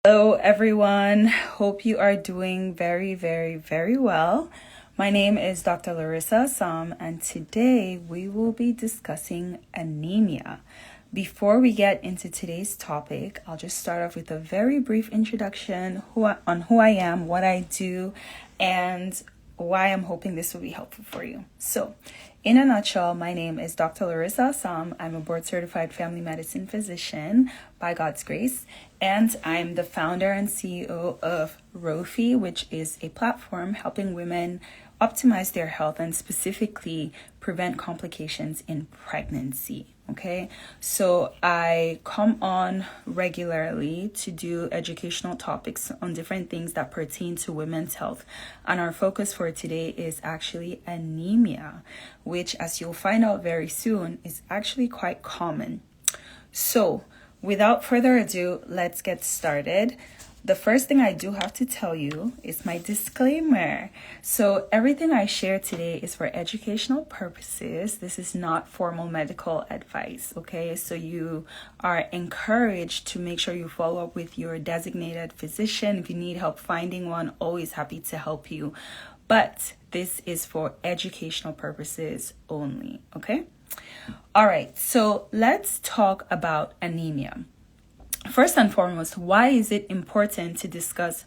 Hello, everyone. Hope you are doing very, very, very well. My name is Dr. Larissa Assam, and today we will be discussing anemia. Before we get into today's topic, I'll just start off with a very brief introduction on who I am, what I do, and why I'm hoping this will be helpful for you. So, in a nutshell, my name is Dr. Larissa Assam. I'm a board-certified family medicine physician by God's grace, and I'm the founder and CEO of Rophe, which is a platform helping women optimize their health and specifically prevent complications in pregnancy. Okay, so I come on regularly to do educational topics on different things that pertain to women's health. And our focus for today is actually anemia, which, as you'll find out very soon, is actually quite common. So without further ado, let's get started. The first thing I do have to tell you is my disclaimer. So everything I share today is for educational purposes. This is not formal medical advice, okay? So you are encouraged to make sure you follow up with your designated physician. If you need help finding one, always happy to help you. But this is for educational purposes only, okay? All right, so let's talk about anemia. First and foremost, why is it important to discuss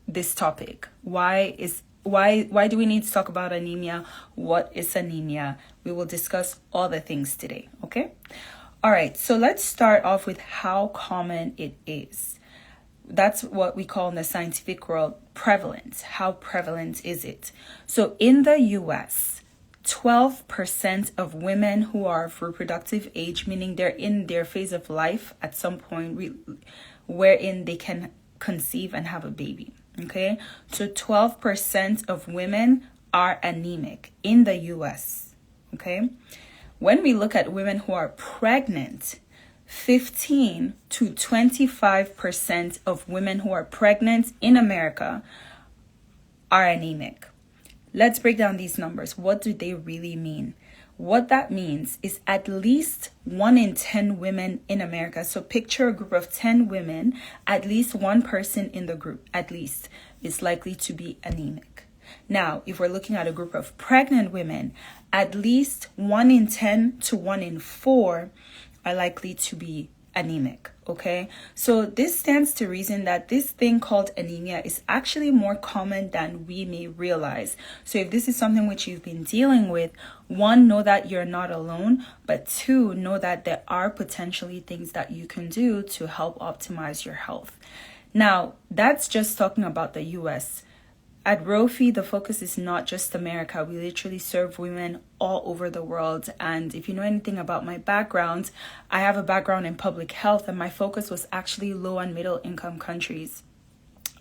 this topic? Why do we need to talk about anemia? What is anemia? We will discuss all the things today, okay? All right, so let's start off with how common it is. That's what we call in the scientific world prevalence. How prevalent is it? So in the US, 12% of women who are of reproductive age, meaning they're in their phase of life at some point wherein they can conceive and have a baby. Okay, so 12% of women are anemic in the US. Okay, when we look at women who are pregnant, 15 to 25% of women who are pregnant in America are anemic. Let's break down these numbers. What do they really mean? What that means is at least 1 in 10 women in America. So picture a group of 10 women, at least one person in the group, at least, is likely to be anemic. Now, if we're looking at a group of pregnant women, at least 1 in 10 to 1 in 4 are likely to be anemic. Okay, so this stands to reason that this thing called anemia is actually more common than we may realize. So if this is something which you've been dealing with, 1, know that you're not alone, but 2, know that there are potentially things that you can do to help optimize your health. Now, that's just talking about the US. At Rophe, the focus is not just America. We literally serve women all over the world. And if you know anything about my background, I have a background in public health, and my focus was actually low and middle income countries.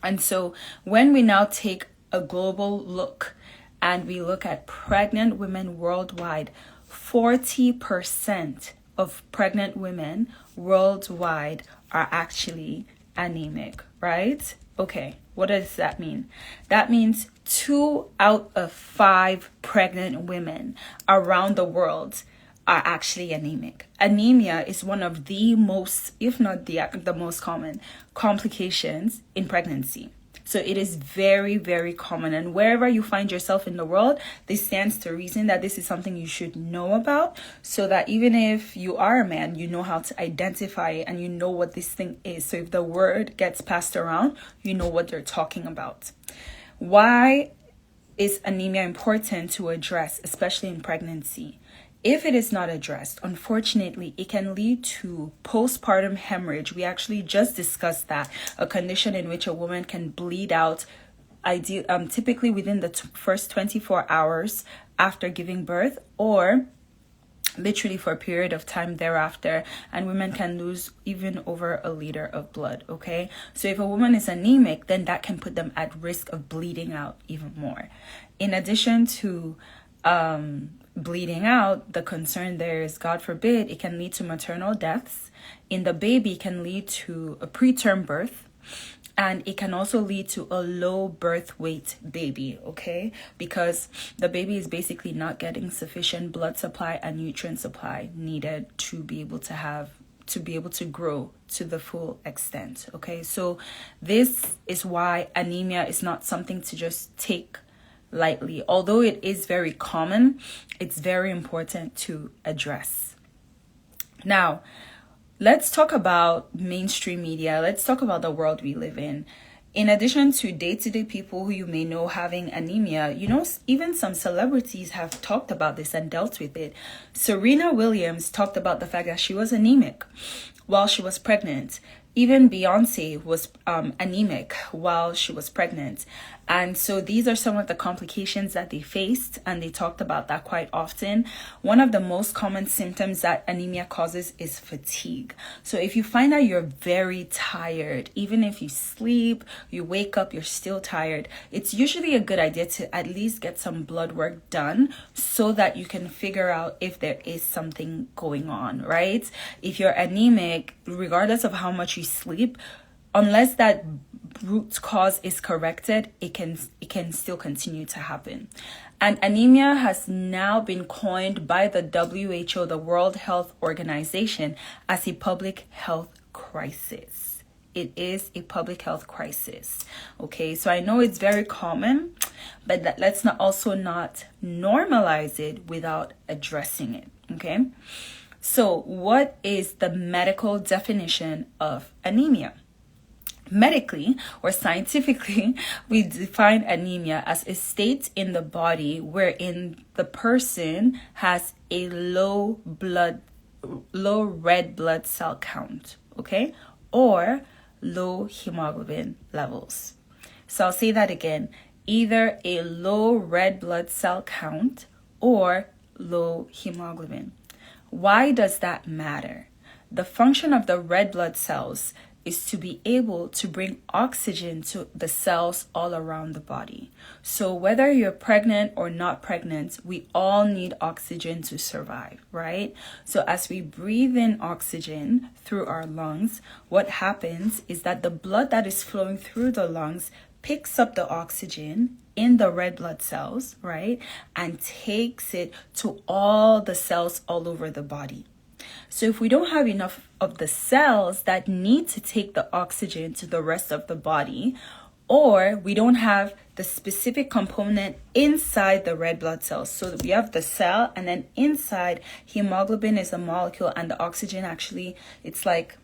And so when we now take a global look and we look at pregnant women worldwide, 40% of pregnant women worldwide are actually anemic, right? Okay, what does that mean? That means 2 out of 5 pregnant women around the world are actually anemic. Anemia is one of the most, if not the most common complications in pregnancy. So it is very, very common. And wherever you find yourself in the world, this stands to reason that this is something you should know about, so that even if you are a man, you know how to identify it and you know what this thing is. So if the word gets passed around, you know what they're talking about. Why is anemia important to address, especially in pregnancy? If it is not addressed, unfortunately, it can lead to postpartum hemorrhage. We actually just discussed that, a condition in which a woman can bleed out typically within the first 24 hours after giving birth, or literally for a period of time thereafter, and women can lose even over a liter of blood. Okay, so if a woman is anemic, then that can put them at risk of bleeding out even more. In addition to bleeding out, the concern there is, God forbid, it can lead to maternal deaths. In the baby, it can lead to a preterm birth, and it can also lead to a low birth weight baby, okay? Because the baby is basically not getting sufficient blood supply and nutrient supply needed to be able to have to be able to grow to the full extent. Okay, so this is why anemia is not something to just take lightly. Although it is very common, it's very important to address. Now, let's talk about mainstream media. Let's talk about the world we live in. In addition to day-to-day people who you may know having anemia, even some celebrities have talked about this and dealt with it. Serena Williams talked about the fact that she was anemic while she was pregnant. Even Beyonce was anemic while she was pregnant. And so these are some of the complications that they faced, and they talked about that quite often. One of the most common symptoms that anemia causes is fatigue. So if you find that you're very tired, even if you sleep, you wake up, you're still tired, it's usually a good idea to at least get some blood work done so that you can figure out if there is something going on, right? If you're anemic, regardless of how much you sleep, unless that root cause is corrected, it can still continue to happen. And anemia has now been coined by the WHO, the World Health Organization, as a public health crisis. It is a public health crisis. Okay, so I know it's very common, but let's not normalize it without addressing it. Okay, so what is the medical definition of anemia? Medically or scientifically, we define anemia as a state in the body wherein the person has a low red blood cell count, okay, or low hemoglobin levels. So I'll say that again, either a low red blood cell count or low hemoglobin. Why does that matter? The function of the red blood cells is to be able to bring oxygen to the cells all around the body. So whether you're pregnant or not pregnant, we all need oxygen to survive, right? So as we breathe in oxygen through our lungs, what happens is that the blood that is flowing through the lungs picks up the oxygen in the red blood cells, right? And takes it to all the cells all over the body. So if we don't have enough of the cells that need to take the oxygen to the rest of the body, or we don't have the specific component inside the red blood cells, so we have the cell, and then inside hemoglobin is a molecule, and the oxygen actually, it's like,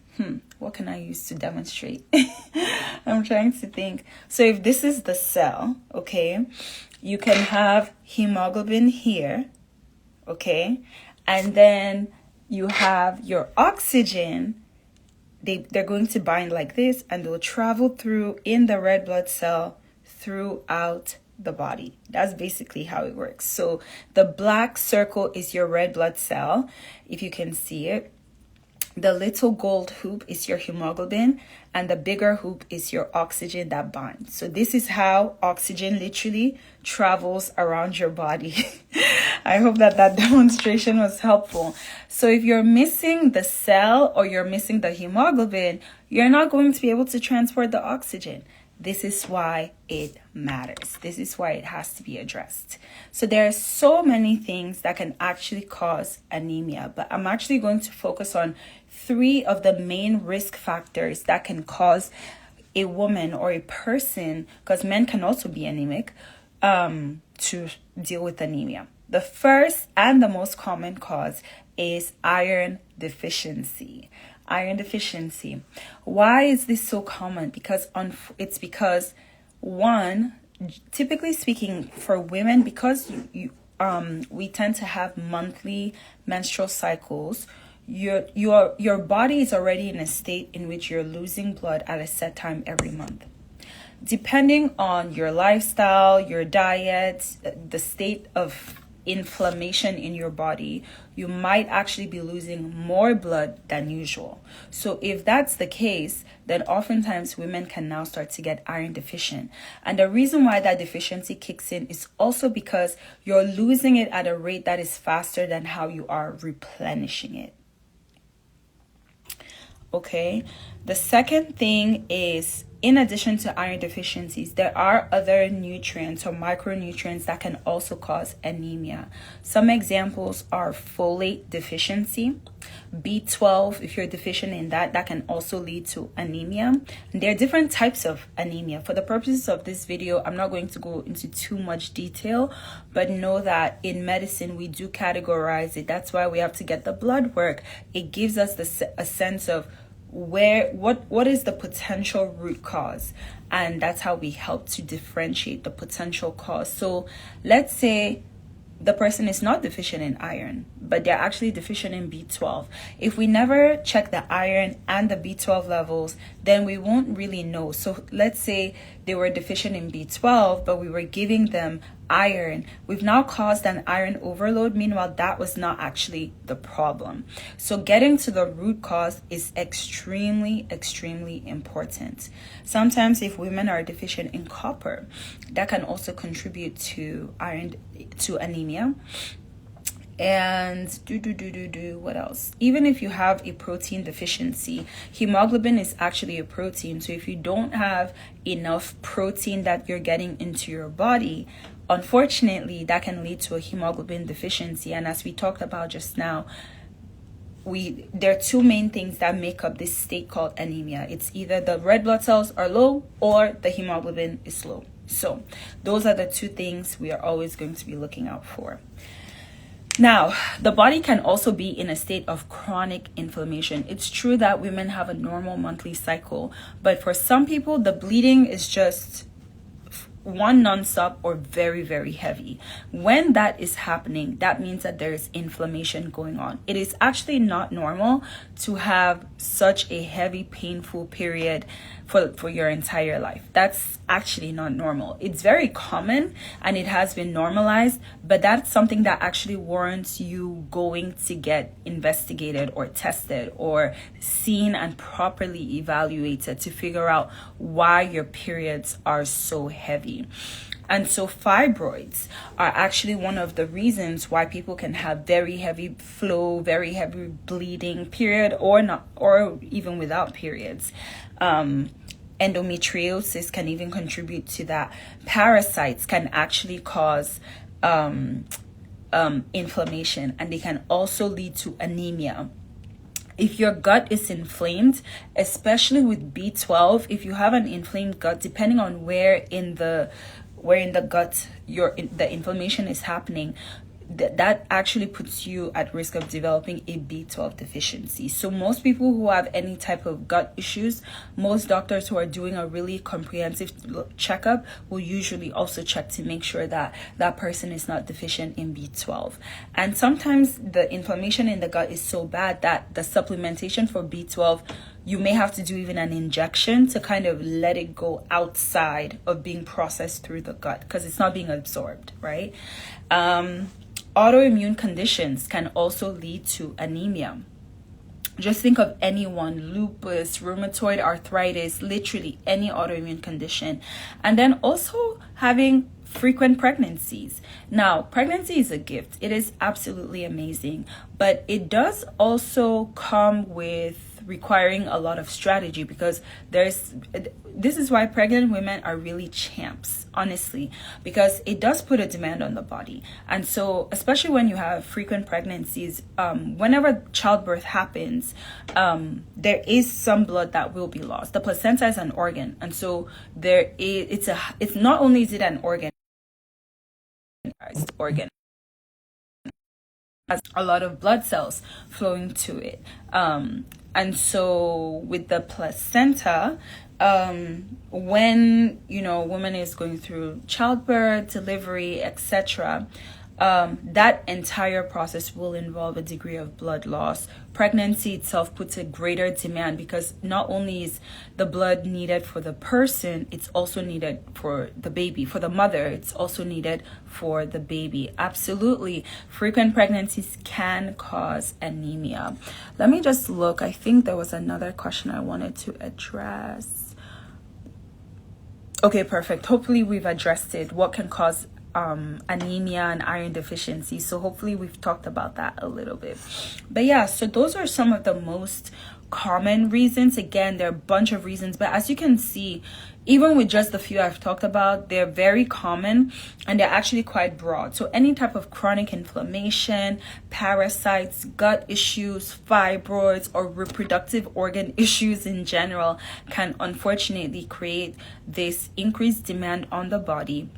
what can I use to demonstrate? I'm trying to think. So if this is the cell, okay, you can have hemoglobin here, okay, and then you have your oxygen. They're going to bind like this, and they'll travel through in the red blood cell throughout the body. That's basically how it works. So the black circle is your red blood cell, if you can see it. The little gold hoop is your hemoglobin, and the bigger hoop is your oxygen that binds. So this is how oxygen literally travels around your body. I hope that demonstration was helpful. So if you're missing the cell or you're missing the hemoglobin, you're not going to be able to transport the oxygen. This is why it matters. This is why it has to be addressed. So there are so many things that can actually cause anemia, but I'm actually going to focus on 3 of the main risk factors that can cause a woman or a person, because men can also be anemic, to deal with anemia. The first and the most common cause is iron deficiency. Iron deficiency. Why is this so common? It's because one, typically speaking, for women, because we tend to have monthly menstrual cycles, your body is already in a state in which you're losing blood at a set time every month. Depending on your lifestyle, your diet, the state of inflammation in your body, you might actually be losing more blood than usual. So if that's the case, then oftentimes women can now start to get iron deficient. And the reason why that deficiency kicks in is also because you're losing it at a rate that is faster than how you are replenishing it. Okay, the second thing is in addition to iron deficiencies, there are other nutrients or micronutrients that can also cause anemia. Some examples are folate deficiency, B12. If you're deficient in that, that can also lead to anemia. And there are different types of anemia. For the purposes of this video, I'm not going to go into too much detail, but know that in medicine, we do categorize it. That's why we have to get the blood work. It gives us a sense of what is the potential root cause, and that's how we help to differentiate the potential cause. So let's say the person is not deficient in iron, but they're actually deficient in B12. If we never check the iron and the B12 levels, then we won't really know. So let's say they were deficient in B12, but we were giving them iron. We've now caused an iron overload. Meanwhile, that was not actually the problem. So getting to the root cause is extremely, extremely important. Sometimes if women are deficient in copper, that can also contribute to anemia. And what else? Even if you have a protein deficiency, hemoglobin is actually a protein. So if you don't have enough protein that you're getting into your body, unfortunately, that can lead to a hemoglobin deficiency. And as we talked about just now, there are two main things that make up this state called anemia. It's either the red blood cells are low or the hemoglobin is low. So those are the two things we are always going to be looking out for. Now, the body can also be in a state of chronic inflammation. It's true that women have a normal monthly cycle, but for some people, the bleeding is just one nonstop or very, very heavy. When that is happening, that means that there's inflammation going on. It is actually not normal to have such a heavy, painful period for your entire life. That's actually not normal. It's very common and it has been normalized, but that's something that actually warrants you going to get investigated or tested or seen and properly evaluated to figure out why your periods are so heavy. And so fibroids are actually one of the reasons why people can have very heavy flow, very heavy bleeding period, or not, or even without periods. Endometriosis can even contribute to that. Parasites can actually cause inflammation, and they can also lead to anemia. If your gut is inflamed, especially with B12, if you have an inflamed gut, depending on where in the gut the inflammation is happening, that actually puts you at risk of developing a B12 deficiency. So most people who have any type of gut issues, most doctors who are doing a really comprehensive checkup will usually also check to make sure that that person is not deficient in B12. And sometimes the inflammation in the gut is so bad that the supplementation for B12, you may have to do even an injection to kind of let it go outside of being processed through the gut because it's not being absorbed, right? Autoimmune conditions can also lead to anemia. Just think of anyone, lupus, rheumatoid arthritis, literally any autoimmune condition. And then also having frequent pregnancies. Now, pregnancy is a gift. It is absolutely amazing, but it does also come with requiring a lot of strategy because this is why pregnant women are really champs, honestly, because it does put a demand on the body. And so especially when you have frequent pregnancies, whenever childbirth happens, there is some blood that will be lost. The placenta is an organ, and so it's not only is it an organ has a lot of blood cells flowing to it, and so with the placenta, when woman is going through childbirth, delivery, etc., that entire process will involve a degree of blood loss. Pregnancy itself puts a greater demand because not only is the blood needed for the person, it's also needed for the baby. For the mother, it's also needed for the baby. Absolutely. Frequent pregnancies can cause anemia. Let me just look. I think there was another question I wanted to address. Okay, perfect. Hopefully we've addressed it. What can cause anemia and iron deficiency? So hopefully we've talked about that a little bit. But yeah, so those are some of the most common reasons. Again, there are a bunch of reasons, but as you can see, even with just the few I've talked about, they're very common and they're actually quite broad. So any type of chronic inflammation, parasites, gut issues, fibroids, or reproductive organ issues in general can unfortunately create this increased demand on the body,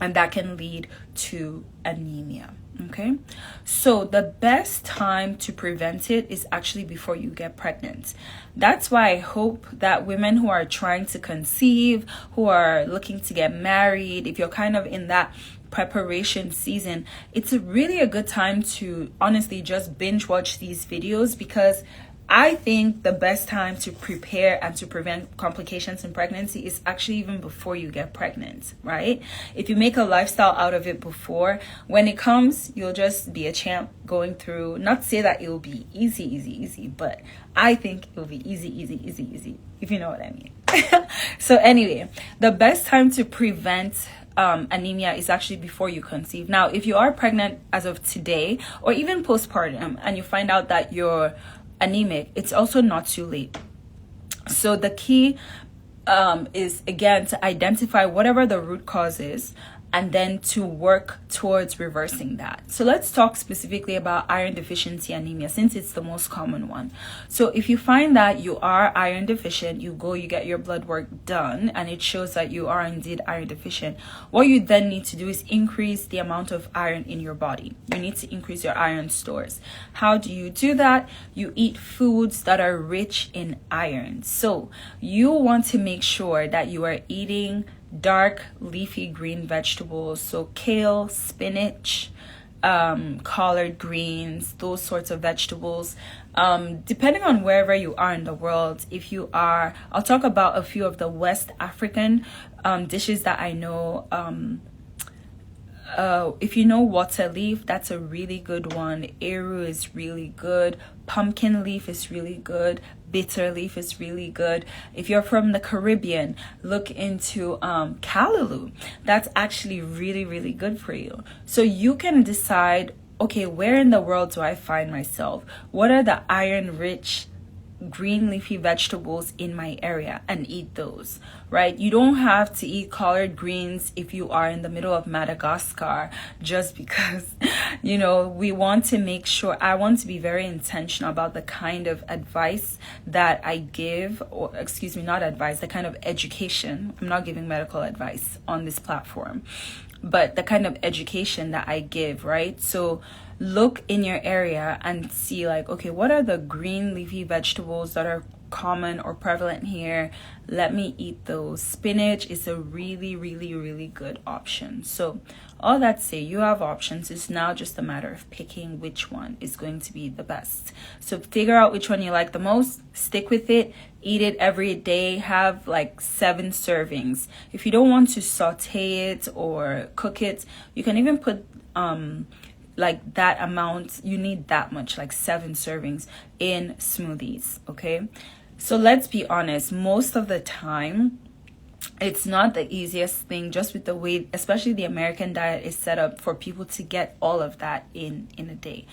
and that can lead to anemia. Okay, so the best time to prevent it is actually before you get pregnant. That's why I hope that women who are trying to conceive, who are looking to get married, if you're kind of in that preparation season, it's really a good time to honestly just binge watch these videos, because I think the best time to prepare and to prevent complications in pregnancy is actually even before you get pregnant, right? If you make a lifestyle out of it before, when it comes, you'll just be a champ going through. Not to say that it will be easy, but I think it will be easy, if you know what I mean. So anyway, the best time to prevent anemia is actually before you conceive. Now, if you are pregnant as of today, or even postpartum, and you find out that you're anemic, it's also not too late. So the key is, again, to identify whatever the root cause is, and then to work towards reversing that. So let's talk specifically about iron deficiency anemia, since it's the most common one. So if you find that you are iron deficient, you get your blood work done, and it shows that you are indeed iron deficient. What you then need to do is increase the amount of iron in your body. You need to increase your iron stores. How do you do that? You eat foods that are rich in iron. So you want to make sure that you are eating dark leafy green vegetables, so kale, spinach, collard greens, those sorts of vegetables. Depending on wherever you are in the world, I'll talk about a few of the West African dishes that I know. If you know water leaf, that's a really good one. Eru is really good. Pumpkin leaf is really good. Bitter leaf is really good. If you're from the Caribbean, look into callaloo. That's actually really, really good for you. So you can decide, okay, where in the world do I find myself? What are the iron-rich green leafy vegetables in my area, and eat those, right? You don't have to eat collard greens if you are in the middle of Madagascar, just because, we want to make sure. I want to be very intentional about the kind of advice that I give, or excuse me, not advice, the kind of education. I'm not giving medical advice on this platform, but the kind of education that I give, right? So look in your area and see, like, okay, what are the green leafy vegetables that are common or prevalent here? Let me eat those. Spinach is a really, really, really good option. So all that to say, you have options. It's now just a matter of picking which one is going to be the best. So figure out which one you like the most, stick with it, eat it every day, have like 7 servings. If you don't want to saute it or cook it, you can even put like that amount. You need that much, like 7 servings in smoothies. Okay, so let's be honest, most of the time it's not the easiest thing, just with the way, especially the American diet is set up, for people to get all of that in a day.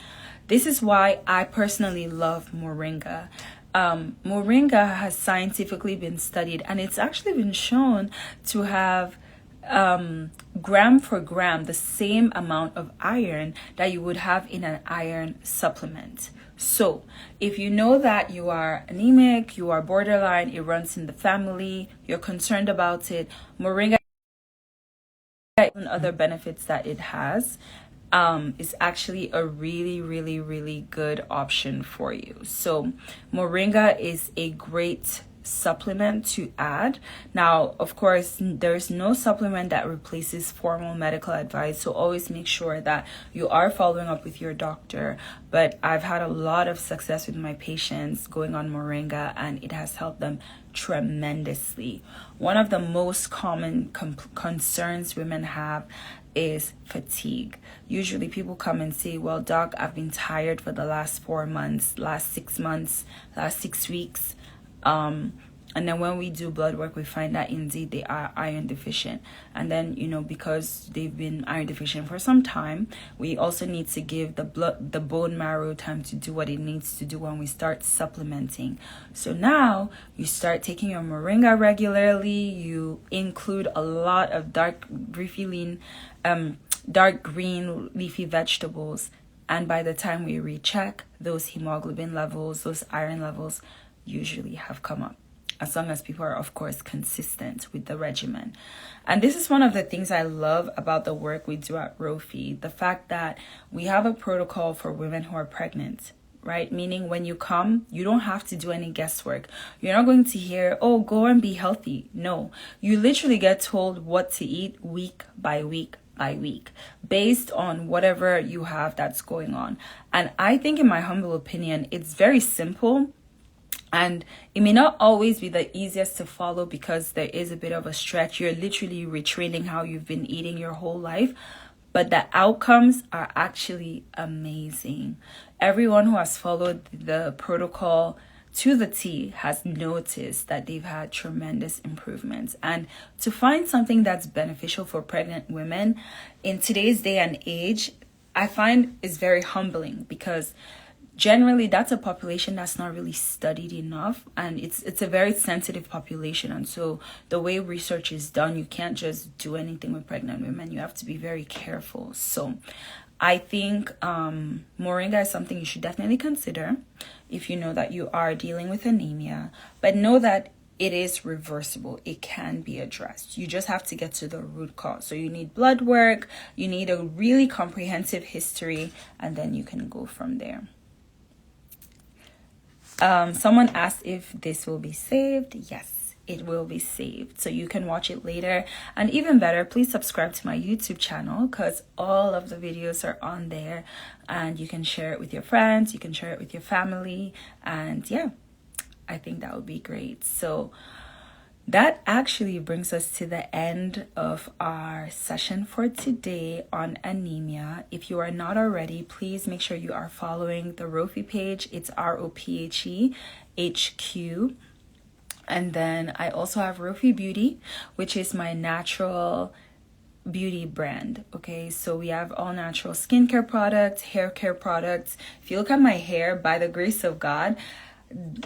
This is why I personally love moringa. Moringa has scientifically been studied, and it's actually been shown to have gram for gram the same amount of iron that you would have in an iron supplement. So if you know that you are anemic, you are borderline, it runs in the family, you're concerned about it, moringa and other benefits that it has is actually a really, really, really good option for you. So moringa is a great supplement to add. Now, of course, there's no supplement that replaces formal medical advice, so always make sure that you are following up with your doctor. But I've had a lot of success with my patients going on moringa, and it has helped them tremendously. One of the most common concerns women have is fatigue. Usually people come and say, well, doc, I've been tired for the last 4 months, last 6 months, last 6 weeks. And then when we do blood work, we find that indeed they are iron deficient. And then, because they've been iron deficient for some time, we also need to give the bone marrow time to do what it needs to do when we start supplementing. So now you start taking your moringa regularly. You include a lot of dark green leafy vegetables. And by the time we recheck, those hemoglobin levels, those iron levels usually have come up, as long as people are, of course, consistent with the regimen. And this is one of the things I love about the work we do at Rophe, the fact that we have a protocol for women who are pregnant, right? Meaning when you come, you don't have to do any guesswork. You're not going to hear, oh, go and be healthy. No, you literally get told what to eat week by week by week, based on whatever you have that's going on. And I think, in my humble opinion, it's very simple. And it may not always be the easiest to follow because there is a bit of a stretch. You're literally retraining how you've been eating your whole life. But the outcomes are actually amazing. Everyone who has followed the protocol to the T has noticed that they've had tremendous improvements. And to find something that's beneficial for pregnant women in today's day and age, I find is very humbling, because generally that's a population that's not really studied enough, and it's a very sensitive population. And so the way research is done, you can't just do anything with pregnant women. You have to be very careful. So I think moringa is something you should definitely consider if you know that you are dealing with anemia, but know that it is reversible. It can be addressed. You just have to get to the root cause. So you need blood work, you need a really comprehensive history, and then you can go from there. Someone asked if this will be saved. Yes, it will be saved, so you can watch it later. And even better, please subscribe to my YouTube channel, because all of the videos are on there, and you can share it with your friends, you can share it with your family, and yeah, I think that would be great. So that actually brings us to the end of our session for today on anemia. If you are not already, please make sure you are following the Rophe page. It's Rophe HQ. And then I also have Rophe Beauty, which is my natural beauty brand. Okay, so we have all natural skincare products, hair care products. If you look at my hair, by the grace of God,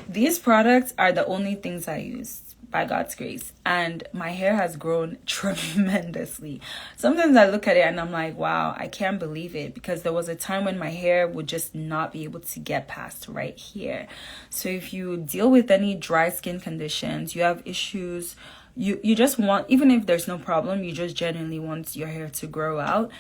these products are the only things I use, by God's grace, and my hair has grown tremendously. Sometimes I look at it and I'm like, wow, I can't believe it, because there was a time when my hair would just not be able to get past right here. So if you deal with any dry skin conditions, you have issues, you just want, even if there's no problem, you just genuinely want your hair to grow out,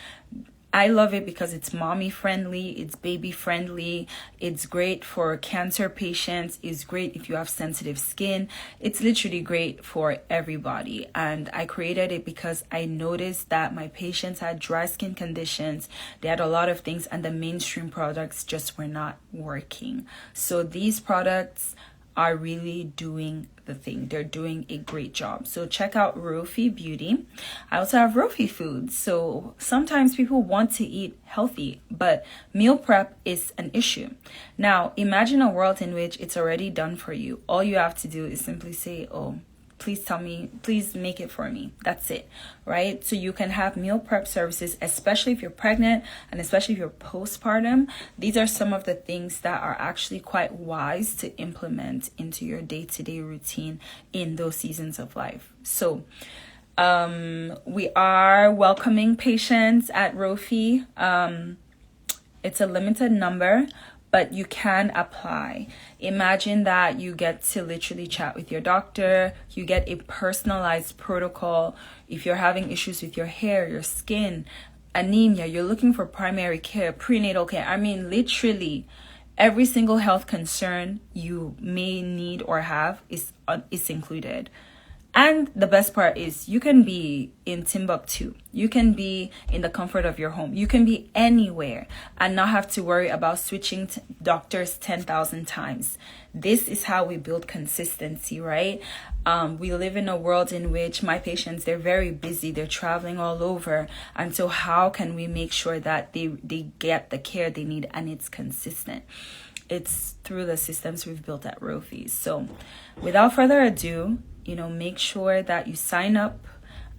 I love it because it's mommy friendly, it's baby friendly, it's great for cancer patients, it's great if you have sensitive skin. It's literally great for everybody. And I created it because I noticed that my patients had dry skin conditions, they had a lot of things, and the mainstream products just were not working. So these products are really doing the thing. They're doing a great job. So check out Rophe Beauty. I also have Rophe Foods. So sometimes people want to eat healthy, but meal prep is an issue. Now, imagine a world in which it's already done for you. All you have to do is simply say, oh, please tell me, please make it for me. That's it, right? So you can have meal prep services, especially if you're pregnant and especially if you're postpartum. These are some of the things that are actually quite wise to implement into your day-to-day routine in those seasons of life. So we are welcoming patients at Rophe. It's a limited number, but you can apply. Imagine that you get to literally chat with your doctor. You get a personalized protocol. If you're having issues with your hair, your skin, anemia, you're looking for primary care, prenatal care. I mean, literally every single health concern you may need or have is included. And the best part is you can be in Timbuktu. You can be in the comfort of your home. You can be anywhere and not have to worry about switching doctors 10,000 times. This is how we build consistency, right? We live in a world in which my patients, they're very busy. They're traveling all over. And so how can we make sure that they get the care they need and it's consistent? it's through the systems we've built at Rophe. So without further ado, make sure that you sign up,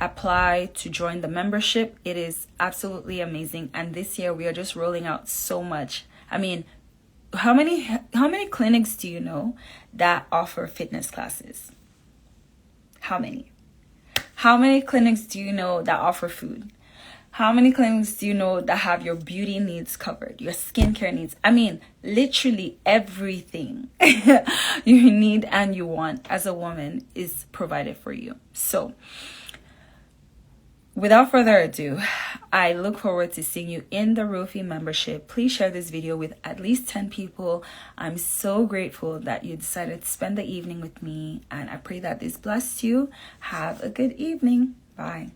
apply to join the membership. It is absolutely amazing. And this year we are just rolling out so much. I mean, how many clinics do you know that offer fitness classes? How many? How many clinics do you know that offer food? How many clinics do you know that have your beauty needs covered, your skincare needs? I mean, literally everything you need and you want as a woman is provided for you. So without further ado, I look forward to seeing you in the Rophe membership. Please share this video with at least 10 people. I'm so grateful that you decided to spend the evening with me, and I pray that this blessed you. Have a good evening. Bye.